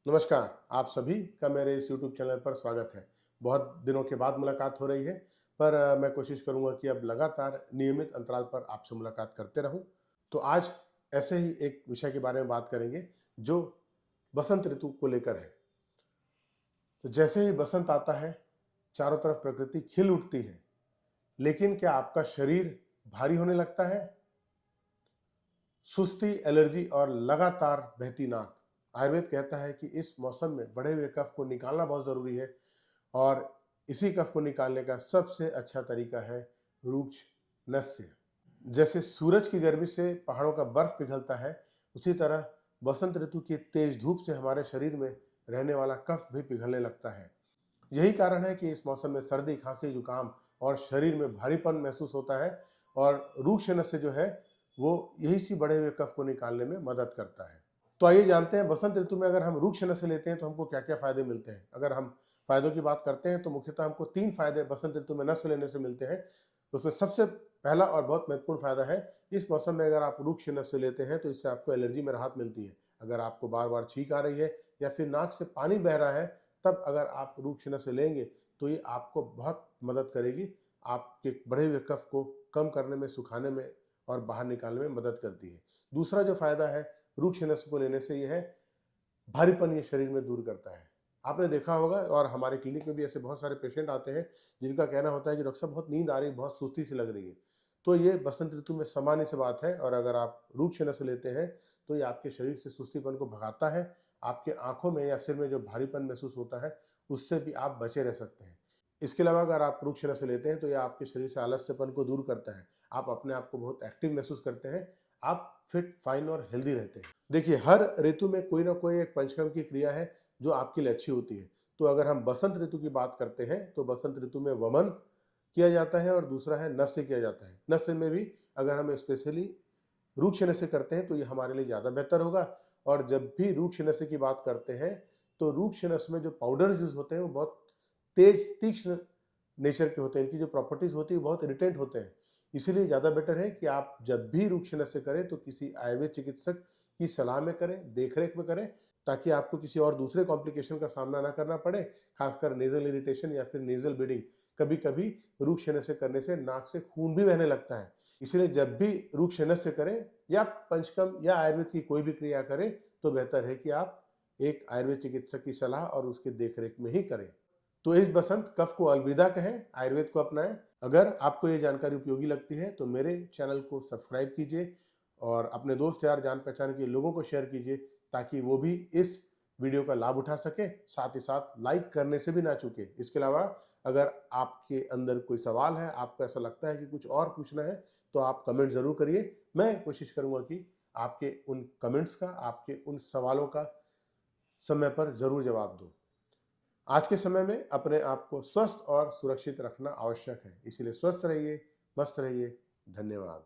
नमस्कार, आप सभी का मेरे इस यूट्यूब चैनल पर स्वागत है। बहुत दिनों के बाद मुलाकात हो रही है, पर मैं कोशिश करूँगा कि अब लगातार नियमित अंतराल पर आपसे मुलाकात करते रहूँ। तो आज ऐसे ही एक विषय के बारे में बात करेंगे, जो बसंत ऋतु को लेकर है। तो जैसे ही बसंत आता है, चारों तरफ प्रकृति खिल उठती है, लेकिन क्या आपका शरीर भारी होने लगता है? सुस्ती, एलर्जी और लगातार बहती नाक। आयुर्वेद कहता है कि इस मौसम में बढ़े हुए कफ को निकालना बहुत ज़रूरी है और इसी कफ को निकालने का सबसे अच्छा तरीका है रूक्ष नस्य। जैसे सूरज की गर्मी से पहाड़ों का बर्फ पिघलता है, उसी तरह बसंत ऋतु की तेज धूप से हमारे शरीर में रहने वाला कफ भी पिघलने लगता है। यही कारण है कि इस मौसम में सर्दी, खांसी, जुकाम और शरीर में भारीपन महसूस होता है और रूक्ष नस्य जो है वो यही सी बढ़े हुए कफ को निकालने में मदद करता है। तो आइए जानते हैं बसंत ऋतु में अगर हम रूक्ष नस्य लेते हैं तो हमको क्या-क्या फायदे मिलते हैं। अगर हम फायदों की बात करते हैं तो मुख्यतः हमको 3 फायदे बसंत ऋतु में नस्य लेने से मिलते हैं। उसमें सबसे पहला और बहुत महत्वपूर्ण फायदा है, इस मौसम में अगर आप रूक्ष नस्य लेते हैं तो इससे आपको एलर्जी में राहत मिलती है। अगर आपको बार-बार छींक आ रही है या फिर नाक से पानी बह रहा है, तब अगर आप रूक्ष नस्य लेंगे तो ये आपको बहुत मदद करेगी। आपके बढ़े हुए कफ को कम करने में, सुखाने में और बाहर निकालने में मदद करती है। दूसरा जो फायदा है रूक्ष नस्य को लेने से ये है, भारीपन ये शरीर में दूर करता है। आपने देखा होगा और हमारे क्लिनिक में भी ऐसे बहुत सारे पेशेंट आते हैं जिनका कहना होता है कि डॉक्टर साहब बहुत नींद आ रही है, बहुत सुस्ती सी लग रही है। तो ये बसंत ऋतु में सामान्य सी बात है और अगर आप रूक्ष नस्य लेते हैं तो ये आपके शरीर से सुस्तीपन को भगाता है। आपके आँखों में या सिर में जो भारीपन महसूस होता है, उससे भी आप बचे रह सकते हैं। इसके अलावा अगर आप रूक्ष नस्य लेते हैं तो ये आपके शरीर से आलस्यपन को दूर करता है। आप अपने आप को बहुत एक्टिव महसूस करते हैं। आप फिट, फाइन और हेल्दी रहते हैं। देखिए, हर ऋतु में कोई ना कोई एक पंचकर्म की क्रिया है जो आपके लिए अच्छी होती है। तो अगर हम बसंत ऋतु की बात करते हैं तो बसंत ऋतु में वमन किया जाता है और दूसरा है नस्य किया जाता है। नस्य में भी अगर हम स्पेशली रूक्ष नस्य करते हैं तो ये हमारे लिए ज़्यादा बेहतर होगा। और जब भी रूक्ष नस्य की बात करते हैं तो रूक्ष नस्य में जो पाउडर्स यूज़ होते हैं वो बहुत तेज, तीक्ष्ण नेचर के होते हैं। इनकी जो प्रॉपर्टीज़ होती है वो बहुत इरिटेंट होते हैं। इसीलिए ज़्यादा बेटर है कि आप जब भी रूक्ष नस्य करें तो किसी आयुर्वेद चिकित्सक की सलाह में करें, देख-रेख में करें, ताकि आपको किसी और दूसरे कॉम्प्लिकेशन का सामना ना करना पड़े, खासकर नेज़ल इरिटेशन या फिर नेज़ल ब्लीडिंग। कभी-कभी रूक्ष नस्य करने से नाक से खून भी बहने लगता है। इसलिए जब भी रूक्ष नस्य करें या पंचकर्म या आयुर्वेद की कोई भी क्रिया करें, तो बेहतर है कि आप एक आयुर्वेद चिकित्सक की सलाह और उसके देख-रेख में ही करें। तो इस बसंत कफ को अलविदा कहें, आयुर्वेद को अपनाएं। अगर आपको ये जानकारी उपयोगी लगती है तो मेरे चैनल को सब्सक्राइब कीजिए और अपने दोस्त यार, जान पहचान के लोगों को शेयर कीजिए ताकि वो भी इस वीडियो का लाभ उठा सके। साथ ही साथ लाइक करने से भी ना चूके। इसके अलावा अगर आपके अंदर कोई सवाल है, आपको ऐसा लगता है कि कुछ और पूछना है, तो आप कमेंट ज़रूर करिए। मैं कोशिश करूँगा कि आपके उन कमेंट्स का, आपके उन सवालों का समय पर ज़रूर जवाब दूँ। आज के समय में अपने आप को स्वस्थ और सुरक्षित रखना आवश्यक है। इसलिए स्वस्थ रहिए, मस्त रहिए। धन्यवाद।